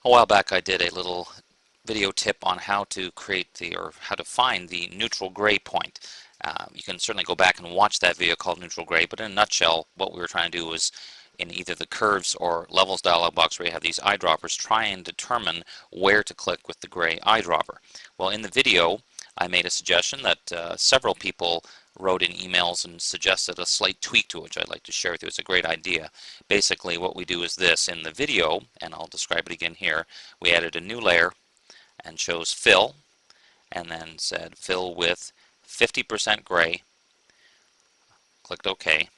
A while back I did a little video tip on how to create or how to find the neutral gray point. You can certainly go back and watch that video called Neutral Gray, but in a nutshell what we were trying to do was in either the curves or levels dialog box where you have these eyedroppers, try and determine where to click with the gray eyedropper. Well, in the video I made a suggestion that several people wrote in emails and suggested a slight tweak to it, which I'd like to share with you. It's a great idea. Basically what we do is this. In the video, and I'll describe it again here, we added a new layer and chose fill, and then said fill with 50% gray, clicked OK,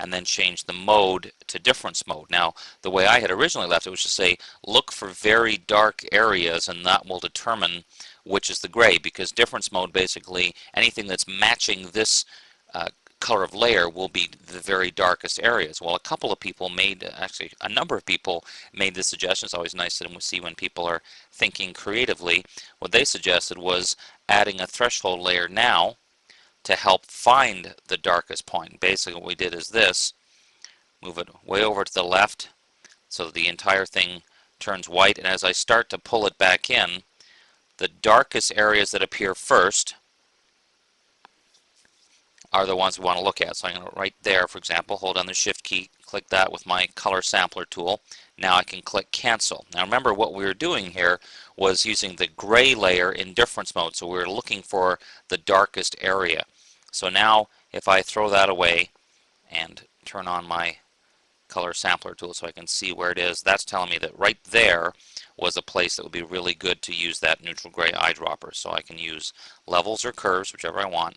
and then changed the mode to difference mode. Now the way I had originally left it was to say look for very dark areas and that will determine which is the gray, because difference mode, basically anything that's matching this color of layer will be the very darkest areas. Well, a couple of people made, actually a number of people made this suggestion. It's always nice to see when people are thinking creatively. What they suggested was adding a threshold layer now to help find the darkest point. Basically what we did is this, move it way over to the left so that the entire thing turns white, and as I start to pull it back in, the darkest areas that appear first are the ones we want to look at. So I'm going to right there, for example, hold down the shift key, click that with my color sampler tool. Now I can click cancel. Now remember what we were doing here was using the gray layer in difference mode, so we were looking for the darkest area. So now if I throw that away and turn on my color sampler tool so I can see where it is, that's telling me that right there was a place that would be really good to use that neutral gray eyedropper. So I can use levels or curves, whichever I want.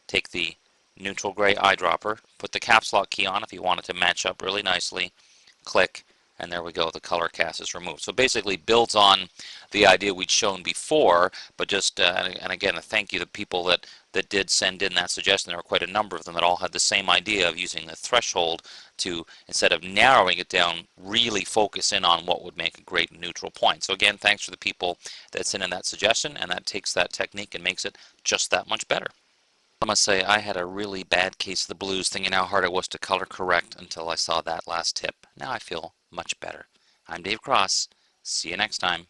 Take the neutral gray eyedropper, put the caps lock key on if you want it to match up really nicely, click, and there we go, the color cast is removed. So basically builds on the idea we'd shown before, but just, and again, a thank you to people that did send in that suggestion. There were quite a number of them that all had the same idea of using the threshold to, instead of narrowing it down, really focus in on what would make a great neutral point. So again, thanks for the people that sent in that suggestion, and that takes that technique and makes it just that much better. I must say I had a really bad case of the blues thinking how hard it was to color correct until I saw that last tip. Now I feel much better. I'm Dave Cross. See you next time.